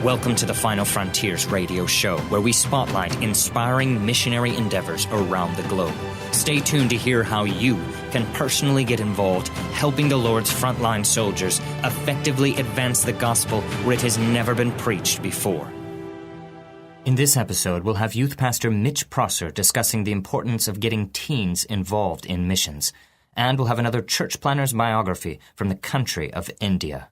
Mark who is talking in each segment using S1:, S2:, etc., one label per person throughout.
S1: Welcome to the Final Frontiers radio show, where we spotlight inspiring missionary endeavors around the globe. Stay tuned to hear how you can personally get involved, helping the Lord's frontline soldiers effectively advance the gospel where it has never been preached before. In this episode, we'll have youth pastor Mitch Prosser discussing the importance of getting teens involved in missions. And we'll have another church planner's biography from the country of India.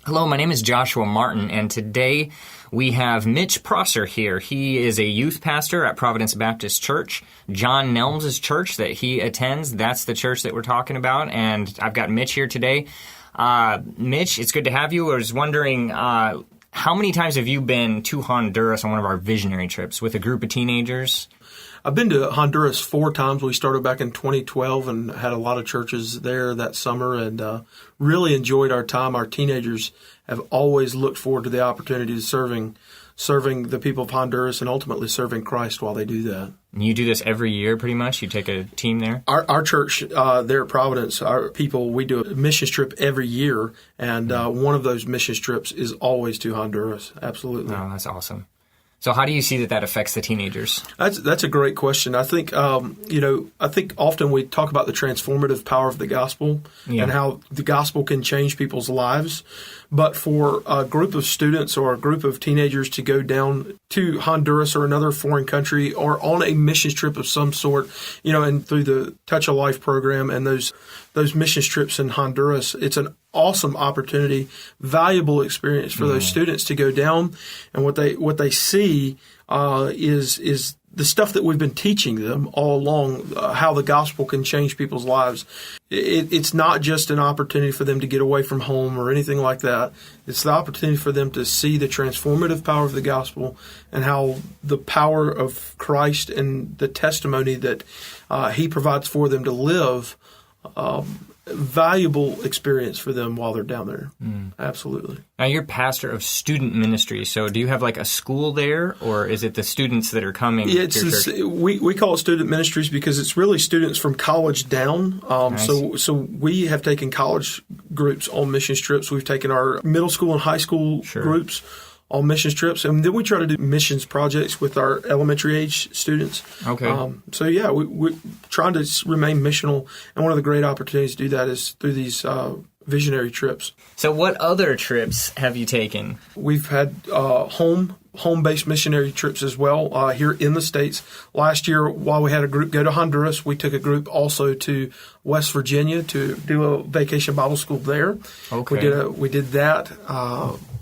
S1: Hello, my name is Joshua Martin, and today we have Mitch Prosser here. He is a youth pastor at Providence Baptist Church. John Nelms' church that he attends, that's the church that we're talking about, and I've got Mitch here today. Mitch, it's good to have you. I was wondering, how many times have you been to Honduras on one of our visionary trips with a group of teenagers?
S2: I've been to Honduras 4 times. We started back in 2012 and had a lot of churches there that summer and really enjoyed our time. Our teenagers have always looked forward to the opportunity to serving the people of Honduras and ultimately serving Christ while they do that.
S1: And you do this every year pretty much? You take a team there?
S2: Our church there at Providence, our people, we do a missions trip every year, and one of those missions trips is always to Honduras. Absolutely.
S1: Oh, that's awesome. So how do you see that affects the teenagers?
S2: That's a great question. I think, I think often we talk about the transformative power of the gospel and how the gospel can change people's lives. But for a group of students or a group of teenagers to go down to Honduras or another foreign country or on a missions trip of some sort, and through the Touch of Life program and those missions trips in Honduras, it's an awesome opportunity, valuable experience for those students to go down. And what they see is the stuff that we've been teaching them all along, how the gospel can change people's lives. It's not just an opportunity for them to get away from home or anything like that. It's the opportunity for them to see the transformative power of the gospel and how the power of Christ and the testimony that He provides for them to live valuable experience for them while they're down there. Absolutely.
S1: Now, you're pastor of student ministry, so do you have like a school there, or is it the students that are coming to your church?
S2: We call it student ministries because it's really students from college down. So we have taken college groups on mission trips. We've taken our middle school and high school groups on missions trips, and then we try to do missions projects with our elementary age students.
S1: Okay.
S2: We're trying to remain missional, and one of the great opportunities to do that is through these visionary trips.
S1: So what other trips have you taken?
S2: We've had home-based missionary trips as well here in the States. Last year, while we had a group go to Honduras, we took a group also to West Virginia to do a vacation Bible school there.
S1: Okay.
S2: We did that.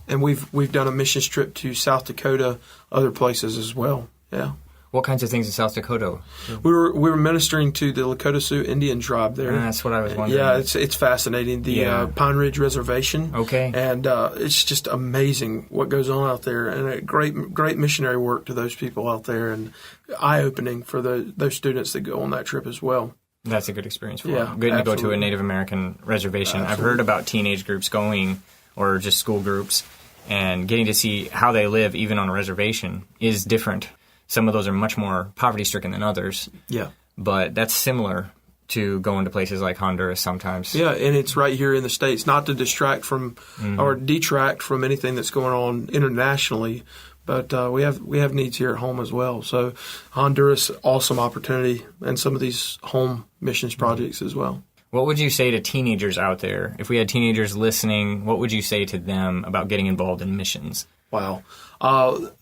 S2: And we've done a missions trip to South Dakota, other places as well. Yeah.
S1: What kinds of things in South Dakota?
S2: We were ministering to the Lakota Sioux Indian tribe there.
S1: That's what I was wondering.
S2: Yeah, it's fascinating. The Pine Ridge Reservation.
S1: Okay.
S2: And it's just amazing what goes on out there, and a great missionary work to those people out there, and eye-opening for those students that go on that trip as well.
S1: That's a good experience for them.
S2: Good
S1: to go to a Native American reservation. Absolutely. I've heard about teenage groups going, or just school groups, and getting to see how they live even on a reservation is different. Some of those are much more poverty-stricken than others.
S2: Yeah.
S1: But that's similar to going to places like Honduras sometimes.
S2: Yeah, and it's right here in the States, not to distract from or detract from anything that's going on internationally, but we have needs here at home as well. So Honduras, awesome opportunity, and some of these home missions projects as well.
S1: What would you say to teenagers out there? If we had teenagers listening, what would you say to them about getting involved in missions?
S2: Wow.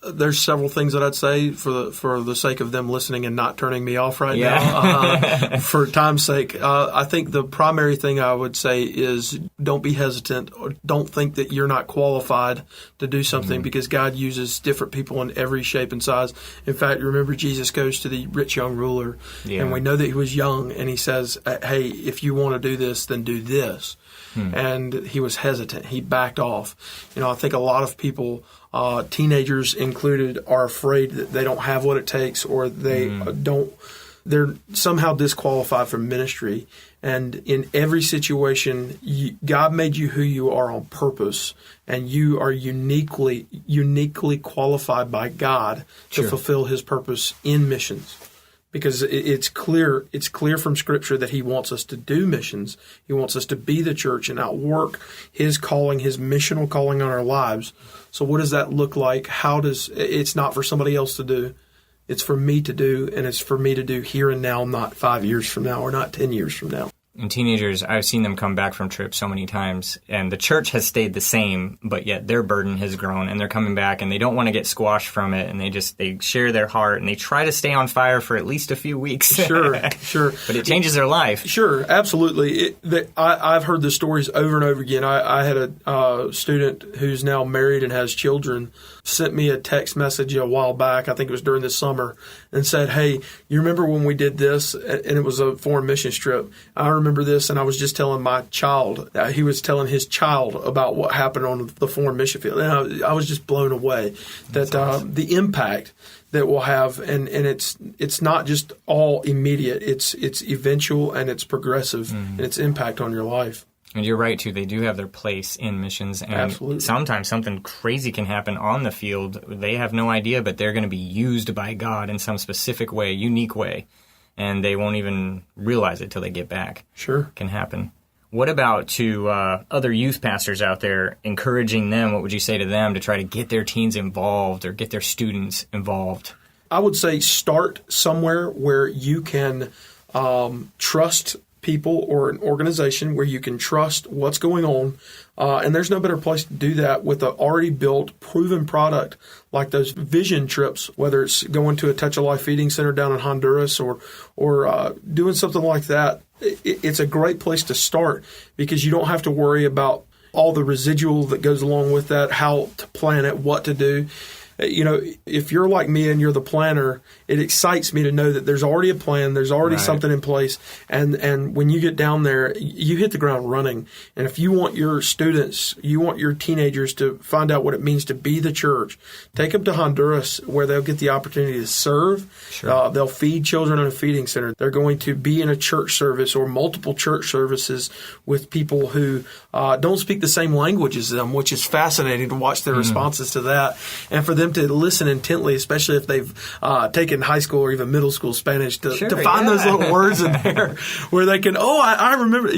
S2: There's several things that I'd say for the sake of them listening and not turning me off right now. For time's sake, I think the primary thing I would say is don't be hesitant, or don't think that you're not qualified to do something because God uses different people in every shape and size. In fact, remember Jesus goes to the rich young ruler, and we know that he was young, and he says, hey, if you want to do this, then do this. And he was hesitant. He backed off. I think a lot of people, teenagers included, are afraid that they don't have what it takes, or they're somehow disqualified from ministry. And in every situation, God made you who you are on purpose, and you are uniquely qualified by God to fulfill His purpose in missions. because it's clear from Scripture that he wants us to do missions. He wants us to be the church and outwork his calling, his missional calling on our lives. So what does that look like? It's not for somebody else to do. It's for me to do, and it's for me to do here and now, not 5 years from now or not 10 years from now.
S3: And teenagers, I've seen them come back from trips so many times, and the church has stayed the same, but yet their burden has grown, and they're coming back, and they don't want to get squashed from it, and they share their heart, and they try to stay on fire for at least a few weeks.
S2: Sure.
S3: But it changes their life.
S2: Sure, absolutely. I've heard the stories over and over again. I had a student who's now married and has children sent me a text message a while back, I think it was during the summer, and said, hey, you remember when we did this? And it was a foreign missions trip. I remember this, and I was just telling my child, he was telling his child about what happened on the foreign mission field. And I was just blown away that
S3: awesome.
S2: The impact that we'll have, and it's not just all immediate, it's eventual and it's progressive in its impact on your life.
S3: And you're right, too. They do have their place in missions. And
S2: Absolutely.
S3: Sometimes something crazy can happen on the field. They have no idea, but they're going to be used by God in some specific way, unique way. And they won't even realize it till they get back.
S2: Sure.
S3: It can happen. What about to other youth pastors out there, encouraging them? What would you say to them to try to get their teens involved or get their students involved?
S2: I would say start somewhere where you can trust people or an organization where you can trust what's going on. And there's no better place to do that with an already built, proven product like those vision trips, whether it's going to a Touch of Life feeding center down in Honduras or doing something like that. It's a great place to start because you don't have to worry about all the residual that goes along with that, how to plan it, what to do. You know, if you're like me and you're the planner, it excites me to know that there's already a plan, there's already something in place, and when you get down there, you hit the ground running. And if you want your students, you want your teenagers to find out what it means to be the church, take them to Honduras where they'll get the opportunity to serve.
S3: Sure.
S2: They'll feed children in a feeding center. They're going to be in a church service or multiple church services with people who don't speak the same language as them, which is fascinating to watch their responses to that. And for them to listen intently, especially if they've taken high school or even middle school Spanish, to find those little words in there where they can, I remember,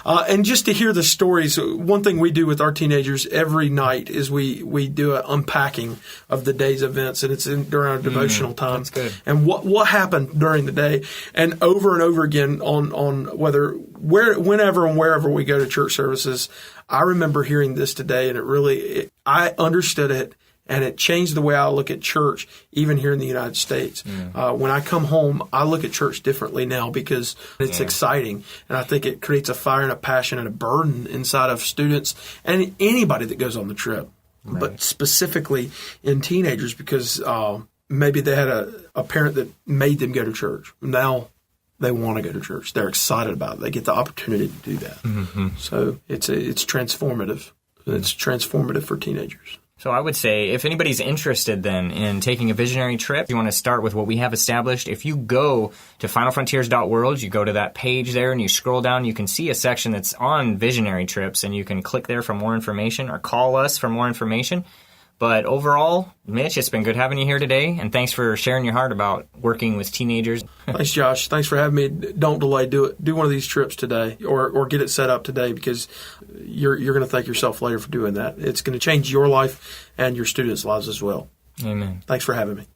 S2: and just to hear the stories. One thing we do with our teenagers every night is we do an unpacking of the day's events, and it's during our devotional time.
S3: That's good.
S2: And what happened during the day, and over again on whenever and wherever we go to church services. I remember hearing this today, and I understood it. And it changed the way I look at church, even here in the United States. When I come home, I look at church differently now because it's exciting. And I think it creates a fire and a passion and a burden inside of students and anybody that goes on the trip. Right. But specifically in teenagers because maybe they had a parent that made them go to church. Now they want to go to church. They're excited about it. They get the opportunity to do that. Mm-hmm. So it's transformative. It's transformative for teenagers.
S3: So I would say if anybody's interested then in taking a visionary trip, you want to start with what we have established. If you go to finalfrontiers.world, you go to that page there and you scroll down, you can see a section that's on visionary trips, and you can click there for more information or call us for more information. But overall, Mitch, it's been good having you here today, and thanks for sharing your heart about working with teenagers.
S2: Thanks, Josh. Thanks for having me. Don't delay. Do it. Do one of these trips today, or get it set up today, because you're going to thank yourself later for doing that. It's going to change your life and your students' lives as well.
S3: Amen.
S2: Thanks for having me.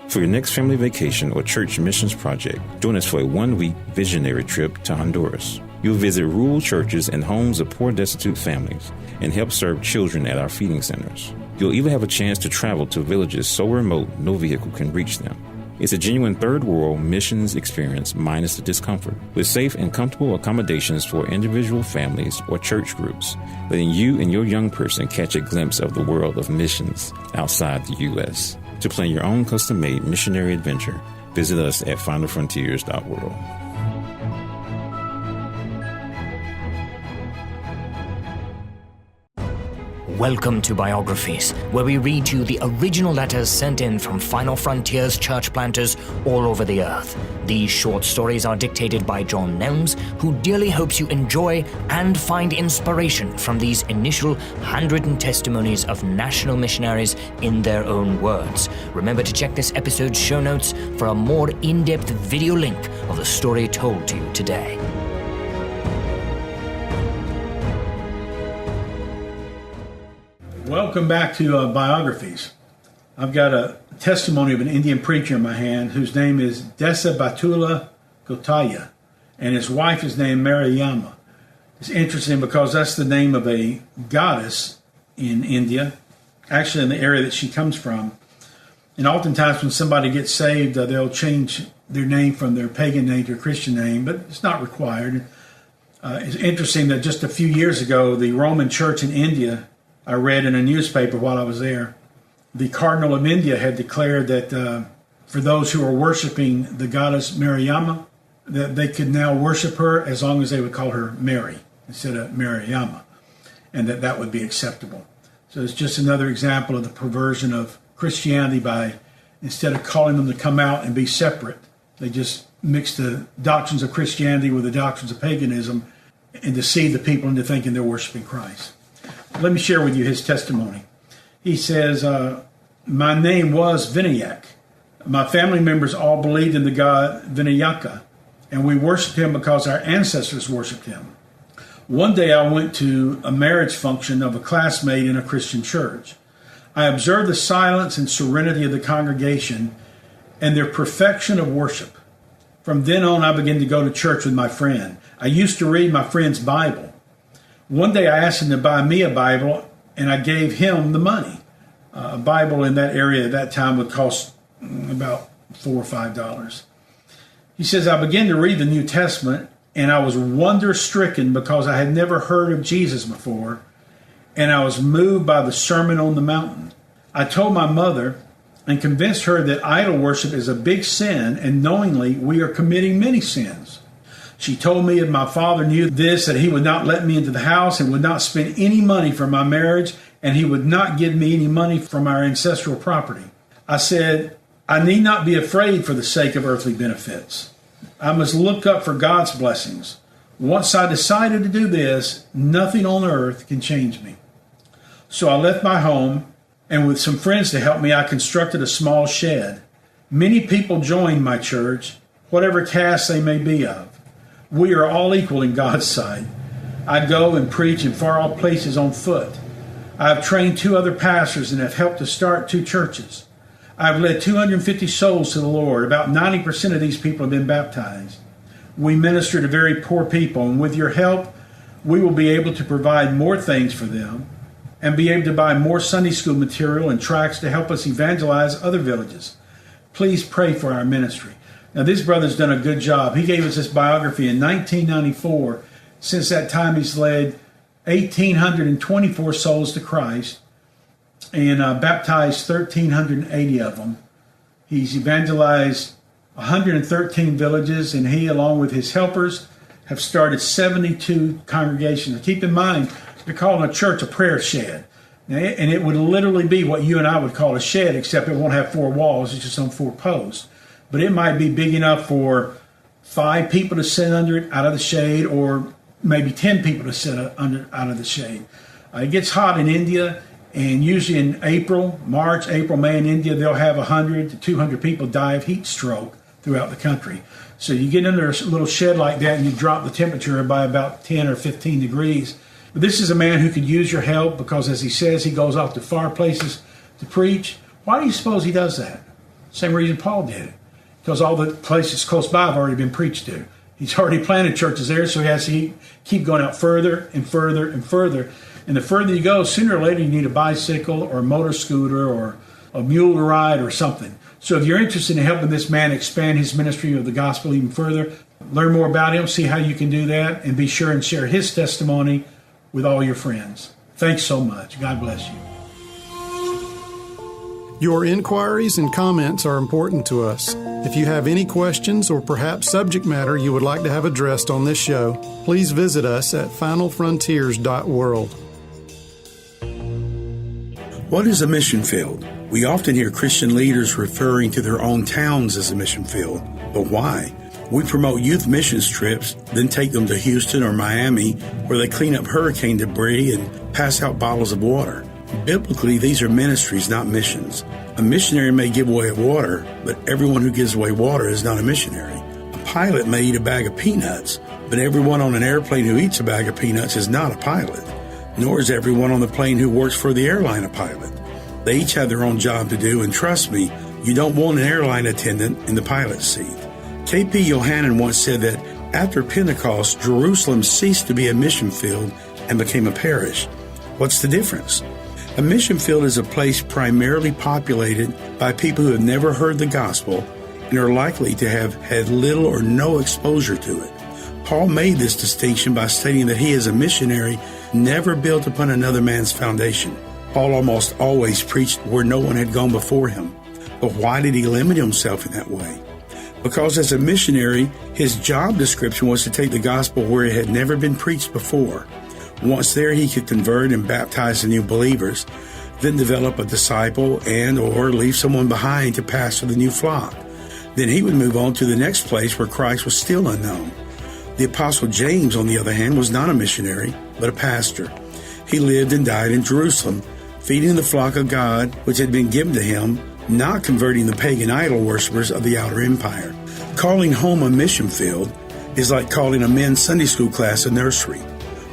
S4: For your next family vacation or church missions project, join us for a 1-week visionary trip to Honduras. You'll visit rural churches and homes of poor, destitute families and help serve children at our feeding centers. You'll even have a chance to travel to villages so remote no vehicle can reach them. It's a genuine third world missions experience minus the discomfort, with safe and comfortable accommodations for individual families or church groups, letting you and your young person catch a glimpse of the world of missions outside the U.S. To plan your own custom-made missionary adventure, visit us at finalfrontiers.world.
S1: Welcome to Biographies, where we read to you the original letters sent in from Final Frontiers church planters all over the earth. These short stories are dictated by John Nelms, who dearly hopes you enjoy and find inspiration from these initial handwritten testimonies of national missionaries in their own words. Remember to check this episode's show notes for a more in-depth video link of the story told to you today.
S5: Welcome back to Biographies. I've got a testimony of an Indian preacher in my hand whose name is Desabattula Gotayya, and his wife is named Mariamma. It's interesting because that's the name of a goddess in India, actually in the area that she comes from. And oftentimes when somebody gets saved, they'll change their name from their pagan name to a Christian name, but it's not required. It's interesting that just a few years ago, the Roman Church in India, I read in a newspaper while I was there, the Cardinal of India had declared that for those who are worshiping the goddess Mariamma, that they could now worship her as long as they would call her Mary instead of Mariamma, and that would be acceptable. So it's just another example of the perversion of Christianity by, instead of calling them to come out and be separate, they just mix the doctrines of Christianity with the doctrines of paganism and deceive the people into thinking they're worshiping Christ. Let me share with you his testimony. He says, my name was Vinayak. My family members all believed in the god Vinayaka, and we worshiped him because our ancestors worshiped him. One day I went to a marriage function of a classmate in a Christian church. I observed the silence and serenity of the congregation and their perfection of worship. From then on, I began to go to church with my friend. I used to read my friend's Bible. One day I asked him to buy me a Bible, and I gave him the money. A Bible in that area at that time would cost about $4 or $5. He says, I began to read the New Testament, and I was wonder-stricken because I had never heard of Jesus before, and I was moved by the Sermon on the Mountain. I told my mother and convinced her that idol worship is a big sin, and knowingly we are committing many sins. She told me if my father knew this, that he would not let me into the house and would not spend any money for my marriage, and he would not give me any money from our ancestral property. I said, I need not be afraid for the sake of earthly benefits. I must look up for God's blessings. Once I decided to do this, nothing on earth can change me. So I left my home, and with some friends to help me, I constructed a small shed. Many people joined my church, whatever caste they may be of. We are all equal in God's sight. I go and preach in far-off places on foot. I have trained 2 other pastors and have helped to start 2 churches. I have led 250 souls to the Lord. About 90% of these people have been baptized. We minister to very poor people, and with your help, we will be able to provide more things for them and be able to buy more Sunday school material and tracts to help us evangelize other villages. Please pray for our ministry. Now, this brother's done a good job. He gave us this biography in 1994. Since that time, he's led 1,824 souls to Christ and baptized 1,380 of them. He's evangelized 113 villages, and he, along with his helpers, have started 72 congregations. Keep in mind, they're calling a church a prayer shed. And it would literally be what you and I would call a shed, except it won't have 4 walls. It's just on 4 posts. But it might be big enough for 5 people to sit under it out of the shade, or maybe 10 people to sit out of the shade. It gets hot in India, and usually in March, April, May in India, they'll have 100 to 200 people die of heat stroke throughout the country. So you get under a little shed like that and you drop the temperature by about 10 or 15 degrees. But this is a man who could use your help because, as he says, he goes off to far places to preach. Why do you suppose he does that? Same reason Paul did it. Because all the places close by have already been preached to. He's already planted churches there, so he has to keep going out further and further and further. And the further you go, sooner or later you need a bicycle or a motor scooter or a mule to ride or something. So if you're interested in helping this man expand his ministry of the gospel even further, learn more about him, see how you can do that, and be sure and share his testimony with all your friends. Thanks so much. God bless you.
S6: Your inquiries and comments are important to us. If you have any questions or perhaps subject matter you would like to have addressed on this show, please visit us at finalfrontiers.world.
S7: What is a mission field? We often hear Christian leaders referring to their own towns as a mission field, but why? We promote youth missions trips, then take them to Houston or Miami, where they clean up hurricane debris and pass out bottles of water. Biblically, these are ministries, not missions. A missionary may give away water, but everyone who gives away water is not a missionary. A pilot may eat a bag of peanuts, but everyone on an airplane who eats a bag of peanuts is not a pilot. Nor is everyone on the plane who works for the airline a pilot. They each have their own job to do, and trust me, you don't want an airline attendant in the pilot's seat. K.P. Yohanan once said that after Pentecost, Jerusalem ceased to be a mission field and became a parish. What's the difference? A mission field is a place primarily populated by people who have never heard the gospel and are likely to have had little or no exposure to it. Paul made this distinction by stating that he, as a missionary, never built upon another man's foundation. Paul almost always preached where no one had gone before him. But why did he limit himself in that way? Because as a missionary, his job description was to take the gospel where it had never been preached before. Once there, he could convert and baptize the new believers, then develop a disciple and or leave someone behind to pastor the new flock. Then he would move on to the next place where Christ was still unknown. The Apostle James, on the other hand, was not a missionary, but a pastor. He lived and died in Jerusalem, feeding the flock of God which had been given to him, not converting the pagan idol worshippers of the outer empire. Calling home a mission field is like calling a men's Sunday school class a nursery.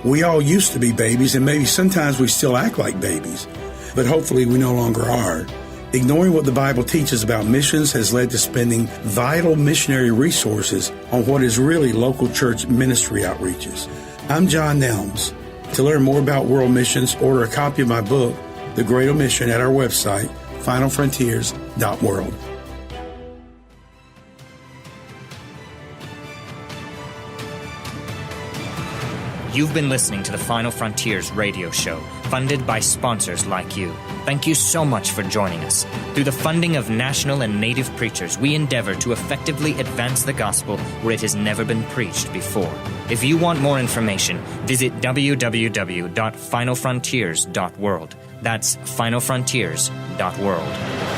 S7: We all used to be babies, and maybe sometimes we still act like babies, but hopefully we no longer are. Ignoring what the Bible teaches about missions has led to spending vital missionary resources on what is really local church ministry outreaches. I'm John Nelms. To learn more about world missions, order a copy of my book, The Great Omission, at our website, finalfrontiers.world.
S1: You've been listening to the Final Frontiers radio show, funded by sponsors like you. Thank you so much for joining us. Through the funding of national and native preachers, we endeavor to effectively advance the gospel where it has never been preached before. If you want more information, visit www.finalfrontiers.world. That's finalfrontiers.world.